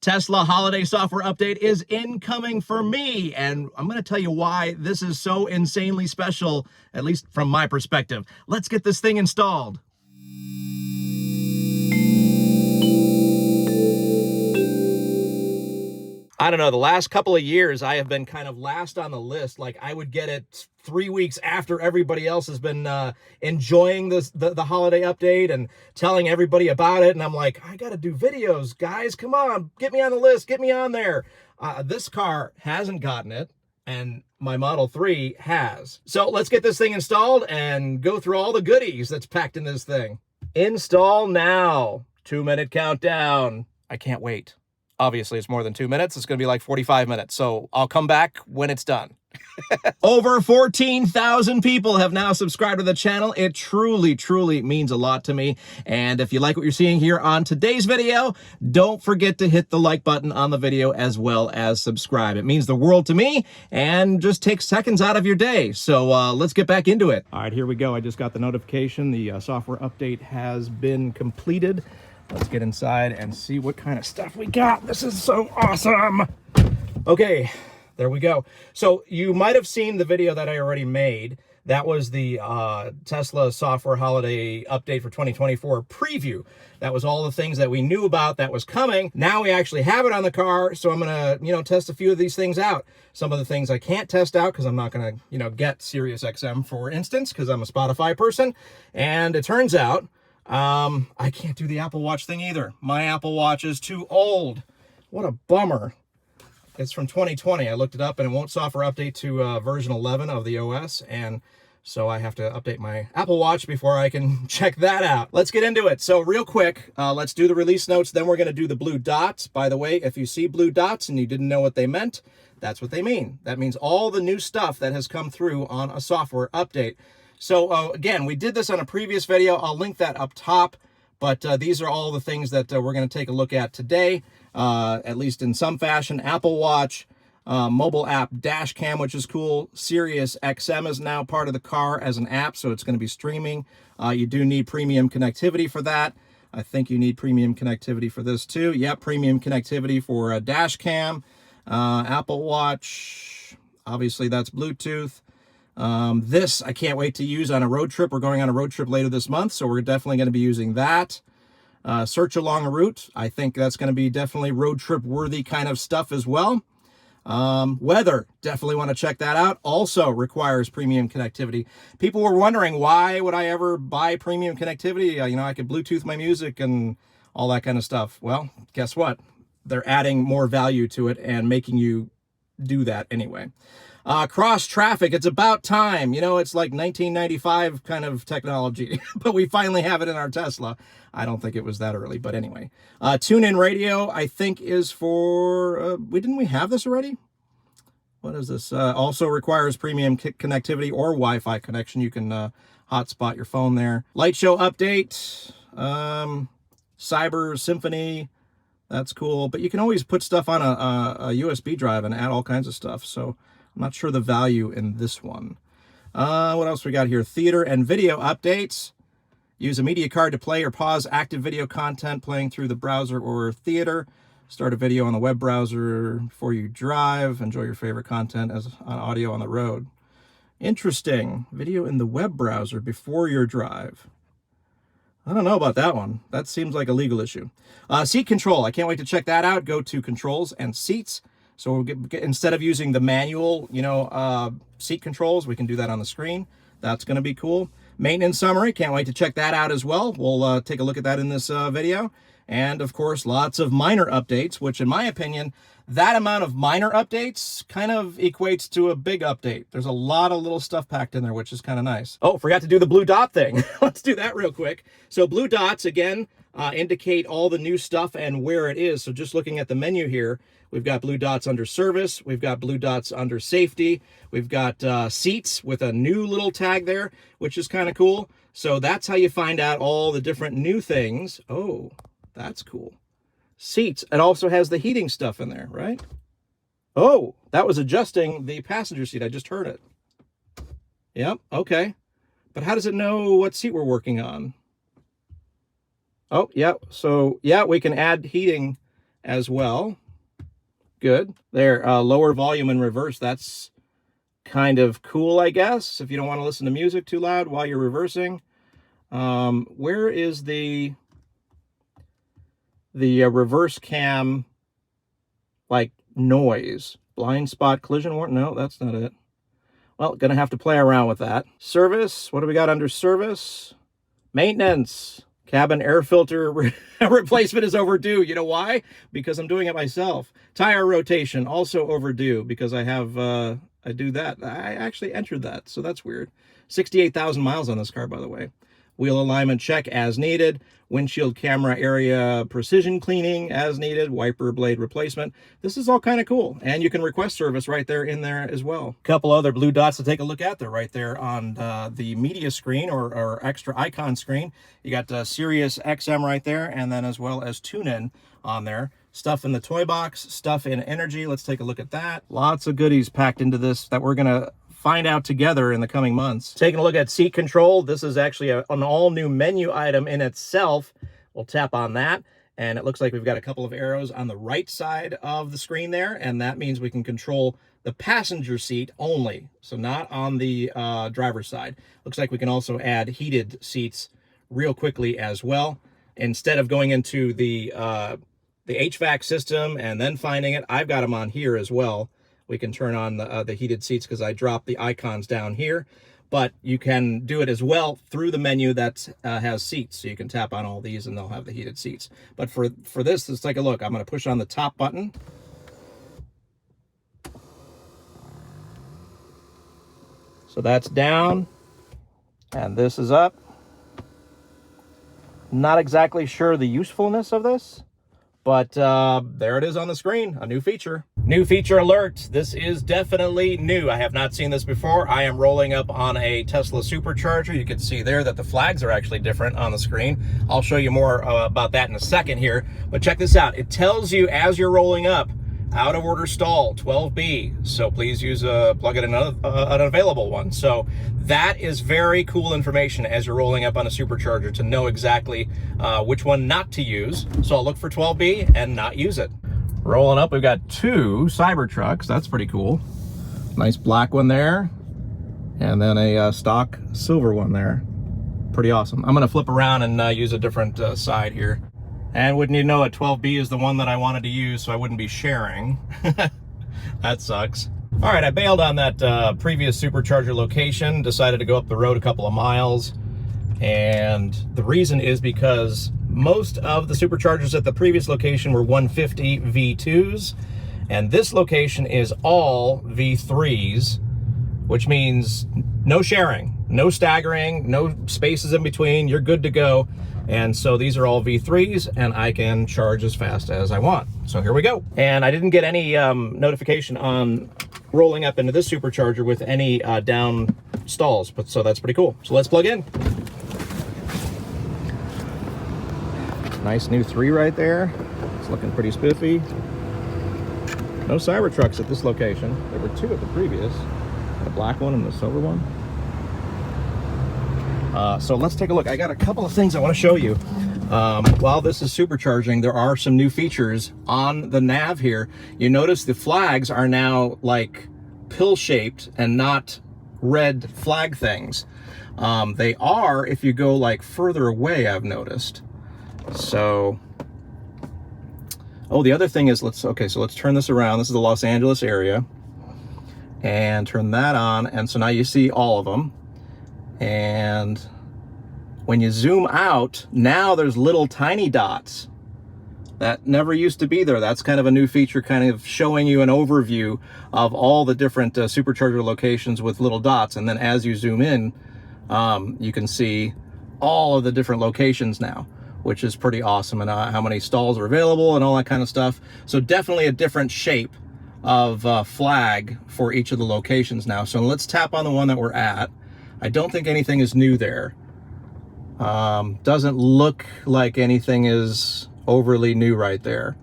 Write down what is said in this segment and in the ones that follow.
Tesla holiday software update is incoming for me, and I'm going to tell you why this is so insanely special, at least from my perspective. Let's get this thing installed. I don't know, the last couple of years, I have been kind of last on the list. Like, I would get it 3 weeks after everybody else has been enjoying the holiday update and telling everybody about it. And I'm like, I got to do videos, guys. Come on, get me on the list. Get me on there. This car hasn't gotten it, and my Model 3 has. So let's get this thing installed and go through all the goodies that's packed in this thing. Install now. 2-minute countdown. I can't wait. Obviously, it's more than 2 minutes. It's going to be like 45 minutes. So I'll come back when it's done. Over 14,000 people have now subscribed to the channel. It truly, truly means a lot to me. And if you like what you're seeing here on today's video, don't forget to hit the like button on the video as well as subscribe. It means the world to me and just takes seconds out of your day. So let's get back into it. All right, here we go. I just got the notification. The software update has been completed. Let's get inside and see what kind of stuff we got. This is so awesome. Okay, there we go. So you might have seen the video that I already made. That was the Tesla software holiday update for 2024 preview. That was all the things that we knew about that was coming. Now we actually have it on the car, so I'm gonna, test a few of these things out. Some of the things I can't test out because I'm not gonna, get SiriusXM, for instance, because I'm a Spotify person. And it turns out, I can't do the Apple Watch thing either. My Apple Watch is too old. What a bummer. It's from 2020. I looked it up and it won't software update to version 11 of the OS. And so I have to update my Apple Watch before I can check that out. Let's get into it. So real quick, let's do the release notes. Then we're going to do the blue dots. By the way, if you see blue dots and you didn't know what they meant, that's what they mean. That means all the new stuff that has come through on a software update. So again, we did this on a previous video. I'll link that up top, but these are all the things that we're going to take a look at today, at least in some fashion. Apple Watch, mobile app dash cam, which is cool. SiriusXM is now part of the car as an app, so it's going to be streaming. You do need premium connectivity for that. I think you need premium connectivity for this too. Yep, premium connectivity for a dash cam. Apple Watch, obviously that's Bluetooth. This I can't wait to use on a road trip. We're going on a road trip later this month, so we're definitely going to be using that. Search along a route. I think that's going to be definitely road trip worthy kind of stuff as well. Weather, definitely want to check that out. Also requires premium connectivity. People were wondering, why would I ever buy premium connectivity? I could Bluetooth my music and all that kind of stuff. Well, guess what? They're adding more value to it and making you do that anyway. Cross traffic, it's about time. It's like 1995 kind of technology, but we finally have it in our Tesla. I don't think it was that early, but anyway. TuneIn Radio, I think, is for, didn't we have this already? What is this? Also requires premium connectivity or Wi-Fi connection. You can hotspot your phone there. Light show update, Cyber Symphony, that's cool. But you can always put stuff on a USB drive and add all kinds of stuff, so I'm not sure the value in this one. What else we got here? Theater and video updates. Use a media card to play or pause active video content playing through the browser or theater. Start a video on the web browser before you drive. Enjoy your favorite content as on audio on the road. Interesting. Video in the web browser before your drive. I don't know about that one. That seems like a legal issue. Seat control. I can't wait to check that out. Go to controls and seats. So we'll instead of using the manual, seat controls, we can do that on the screen. That's going to be cool. Maintenance summary. Can't wait to check that out as well. We'll take a look at that in this video. And of course, lots of minor updates, which in my opinion, that amount of minor updates kind of equates to a big update. There's a lot of little stuff packed in there, which is kind of nice. Oh, forgot to do the blue dot thing. Let's do that real quick. So blue dots, again, indicate all the new stuff and where it is. So just looking at the menu here, we've got blue dots under service. We've got blue dots under safety. We've got seats with a new little tag there, which is kind of cool. So that's how you find out all the different new things. Oh, that's cool. Seats. It also has the heating stuff in there, right? Oh, that was adjusting the passenger seat. I just heard it. Yep, okay. But how does it know what seat we're working on? Oh, yeah. So, yeah, we can add heating as well. Good. There, lower volume in reverse. That's kind of cool, I guess, if you don't want to listen to music too loud while you're reversing. Where is the reverse cam, like, noise? Blind spot collision warning? No, that's not it. Well, gonna have to play around with that. Service, what do we got under service? Maintenance. Cabin air filter replacement is overdue. You know why? Because I'm doing it myself. Tire rotation, also overdue, because I have, I do that. I actually entered that, so that's weird. 68,000 miles on this car, by the way. Wheel alignment check as needed. Windshield camera area precision cleaning as needed. Wiper blade replacement. This is all kind of cool. And you can request service right there in there as well. Couple other blue dots to take a look at. They're right there on the media screen or extra icon screen. You got SiriusXM right there, and then as well as TuneIn on there. Stuff in the toy box, stuff in energy. Let's take a look at that. Lots of goodies packed into this that we're going to find out together in the coming months. Taking a look at seat control. This is actually an all-new menu item in itself. We'll tap on that, and it looks like we've got a couple of arrows on the right side of the screen there, and that means we can control the passenger seat only, so not on the driver's side. Looks like we can also add heated seats real quickly as well. Instead of going into the HVAC system and then finding it, I've got them on here as well. We can turn on the heated seats because I dropped the icons down here, but you can do it as well through the menu that has seats. So you can tap on all these and they'll have the heated seats. But for this, let's take a look. I'm going to push on the top button. So that's down, and this is up. Not exactly sure the usefulness of this, but there it is on the screen, a new feature. New feature alert. This is definitely new. I have not seen this before. I am rolling up on a Tesla Supercharger. You can see there that the flags are actually different on the screen. I'll show you more about that in a second here, but check this out. It tells you as you're rolling up, out of order stall 12B, so please use plug in an unavailable one. So that is very cool information as you're rolling up on a Supercharger to know exactly which one not to use. So I'll look for 12B and not use it. Rolling up, we've got two Cybertrucks. That's pretty cool. Nice black one there, and then a stock silver one there. Pretty awesome. I'm gonna flip around and use a different side here. And wouldn't you know it, 12B is the one that I wanted to use, so I wouldn't be sharing. That sucks. All right, I bailed on that previous Supercharger location, decided to go up the road a couple of miles. And the reason is because most of the Superchargers at the previous location were 150 V2s, and this location is all V3s, which means no sharing, no staggering, no spaces in between. You're good to go. And so these are all V3s, and I can charge as fast as I want. So here we go. And I didn't get any notification on rolling up into this Supercharger with any down stalls, but so that's pretty cool. So let's plug in. Nice new 3 right there. It's looking pretty spiffy. No Cybertrucks at this location. There were 2 at the previous. The black one and the silver one. So let's take a look. I got a couple of things I want to show you. While this is supercharging, there are some new features on the nav here. You notice the flags are now like pill-shaped and not red flag things. They are if you go like further away, I've noticed. So, oh, the other thing is, so let's turn this around. This is the Los Angeles area. And turn that on, and so now you see all of them. And when you zoom out, now there's little tiny dots that never used to be there. That's kind of a new feature, kind of showing you an overview of all the different Supercharger locations with little dots. And then as you zoom in, you can see all of the different locations now, which is pretty awesome, and how many stalls are available and all that kind of stuff. So definitely a different shape of flag for each of the locations now. So let's tap on the one that we're at. I don't think anything is new there. Doesn't look like anything is overly new right there.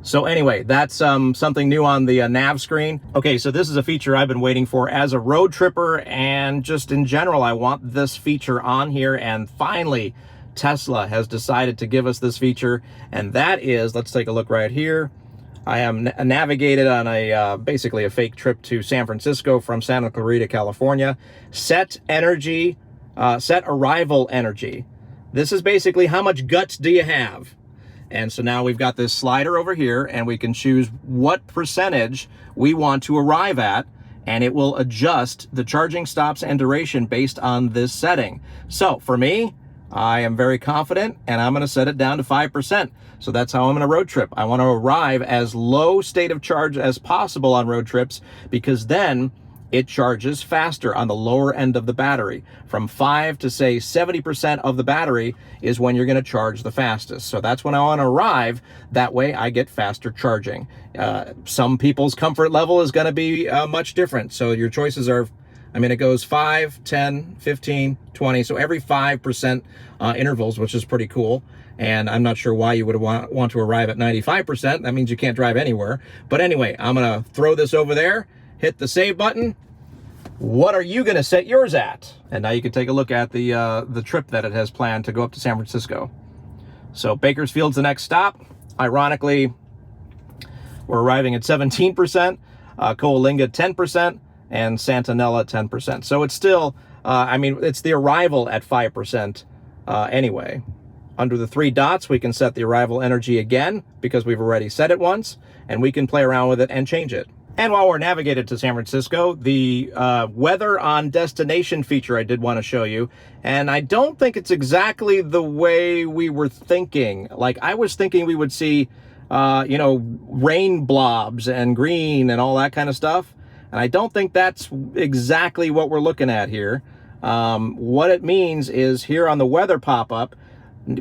So anyway, that's something new on the nav screen. Okay, so this is a feature I've been waiting for as a road tripper, and just in general, I want this feature on here, and finally Tesla has decided to give us this feature, and that is, let's take a look right here. I am navigated on a basically a fake trip to San Francisco from Santa Clarita, California. Set arrival energy. This is basically how much guts do you have? And so now we've got this slider over here, and we can choose what percentage we want to arrive at, and it will adjust the charging stops and duration based on this setting. So for me, I am very confident, and I'm going to set it down to 5%. So that's how I'm going to road trip. I want to arrive as low state of charge as possible on road trips, because then it charges faster on the lower end of the battery. From 5 to say 70% of the battery is when you're going to charge the fastest. So that's when I want to arrive. That way I get faster charging. Some people's comfort level is going to be much different. So your choices are, I mean, it goes 5, 10, 15, 20. So every 5% intervals, which is pretty cool. And I'm not sure why you would want to arrive at 95%. That means you can't drive anywhere. But anyway, I'm going to throw this over there, hit the save button. What are you going to set yours at? And now you can take a look at the trip that it has planned to go up to San Francisco. So Bakersfield's the next stop. Ironically, we're arriving at 17%, Coalinga 10%, and Santanella 10%. So it's still, I mean, it's the arrival at 5% anyway. Under the 3 dots, we can set the arrival energy again because we've already set it once, and we can play around with it and change it. And while we're navigated to San Francisco, the weather on destination feature I did want to show you, and I don't think it's exactly the way we were thinking. Like, I was thinking we would see, you know, rain blobs and green and all that kind of stuff, and I don't think that's exactly what we're looking at here. What it means is here on the weather pop-up,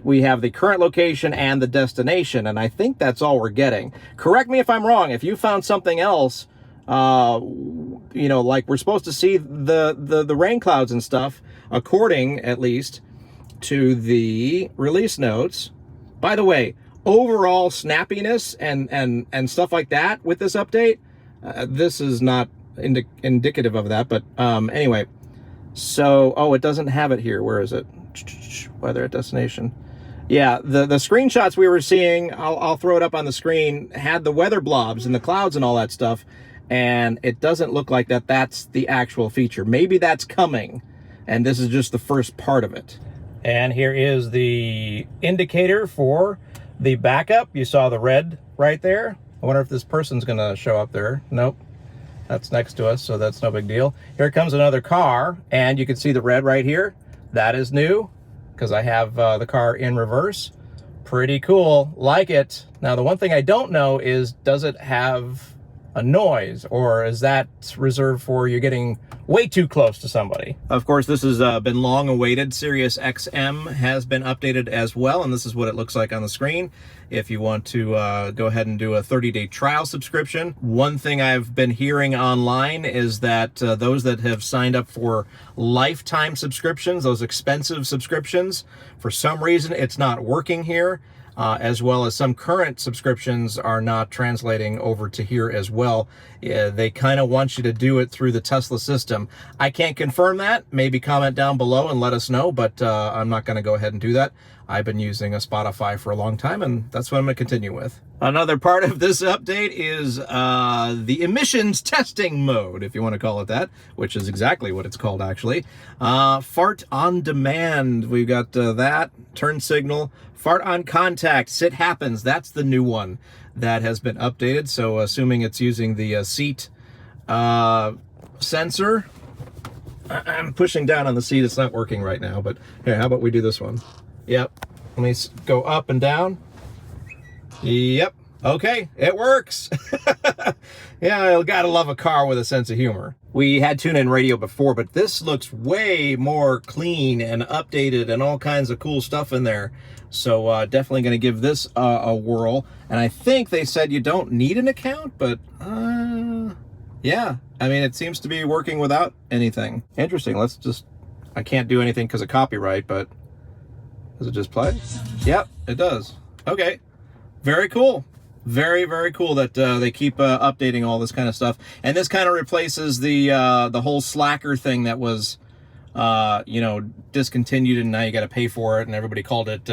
we have the current location and the destination, and I think that's all we're getting. Correct me if I'm wrong. If you found something else, you know, like we're supposed to see the rain clouds and stuff, according at least to the release notes. By the way, overall snappiness and stuff like that with this update, this is not indicative of that, but anyway. So, oh, it doesn't have it here. Where is it? Weather at destination. Yeah, the screenshots we were seeing, I'll throw it up on the screen, had the weather blobs and the clouds and all that stuff, and it doesn't look like that's the actual feature. Maybe that's coming, and this is just the first part of it. And here is the indicator for the backup. You saw the red right there. I wonder if this person's gonna show up there. Nope. That's next to us, so that's no big deal. Here comes another car, and you can see the red right here. That is new, because I have the car in reverse. Pretty cool, like it. Now, the one thing I don't know is, does it have a noise, or is that reserved for you getting way too close to somebody? Of course, this has been long awaited. SiriusXM has been updated as well, and this is what it looks like on the screen. If you want to go ahead and do a 30-day trial subscription. One thing I've been hearing online is that those that have signed up for lifetime subscriptions, those expensive subscriptions, for some reason it's not working here. As well as some current subscriptions are not translating over to here as well. They kind of want you to do it through the Tesla system. I can't confirm that. Maybe comment down below and let us know, but I'm not going to go ahead and do that. I've been using a Spotify for a long time, and that's what I'm going to continue with. Another part of this update is the emissions testing mode, if you want to call it that, which is exactly what it's called, actually. Fart on demand, we've got that. Turn signal. Fart on contact, sit happens. That's the new one that has been updated. So assuming it's using the seat sensor. I'm pushing down on the seat. It's not working right now, but here, how about we do this one? Yep. Let me go up and down. Yep. Okay, it works. Yeah, I gotta love a car with a sense of humor. We had TuneIn Radio before, but this looks way more clean and updated and all kinds of cool stuff in there. So definitely going to give this a whirl. And I think they said you don't need an account, but yeah. I mean, it seems to be working without anything. Interesting. Let's just, I can't do anything because of copyright, but does it just play? Yep, it does. Okay, very cool. Very, very cool that they keep updating all this kind of stuff. And this kind of replaces the whole Slacker thing that was discontinued, and now you got to pay for it, and everybody called it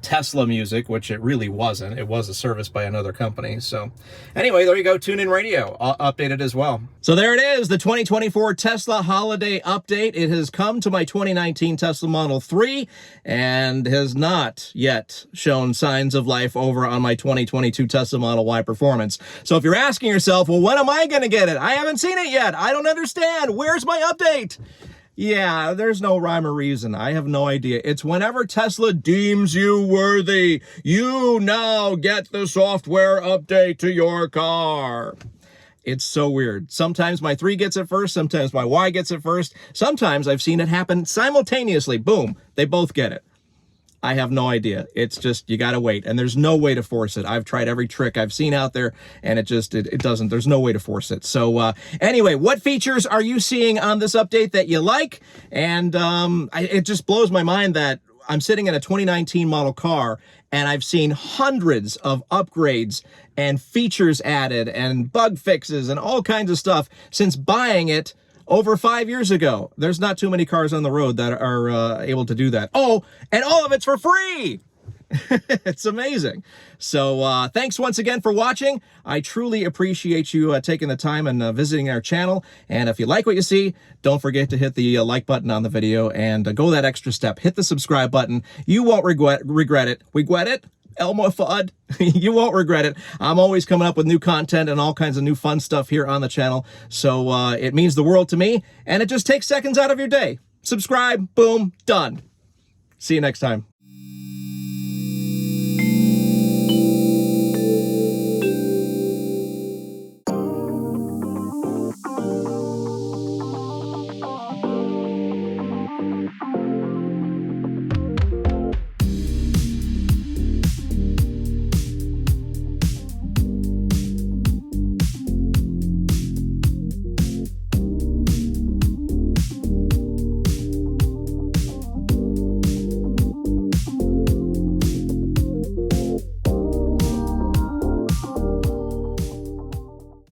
Tesla music, which it really wasn't. It was a service by another company. So anyway, there you go. TuneIn Radio updated as well. So there it is, the 2024 Tesla holiday update. It has come to my 2019 Tesla Model 3 and has not yet shown signs of life over on my 2022 Tesla Model Y Performance. So if you're asking yourself, well, when am I going to get it? I haven't seen it yet. I don't understand. Where's my update? Yeah, there's no rhyme or reason. I have no idea. It's whenever Tesla deems you worthy, you now get the software update to your car. It's so weird. Sometimes my 3 gets it first, sometimes my Y gets it first. Sometimes I've seen it happen simultaneously. Boom, they both get it. I have no idea. It's just, you gotta wait, and there's no way to force it. I've tried every trick I've seen out there, and it doesn't, there's no way to force it. So anyway, what features are you seeing on this update that you like? And it just blows my mind that I'm sitting in a 2019 model car, and I've seen hundreds of upgrades and features added and bug fixes and all kinds of stuff since buying it over 5 years ago. There's not too many cars on the road that are able to do that. Oh, and all of it's for free. It's amazing. So thanks once again for watching. I truly appreciate you taking the time and visiting our channel. And if you like what you see, don't forget to hit the like button on the video and go that extra step. Hit the subscribe button. You won't regret it. Regret it? Elmo Fudd. You won't regret it. I'm always coming up with new content and all kinds of new fun stuff here on the channel. So it means the world to me, and it just takes seconds out of your day. Subscribe, boom, done. See you next time.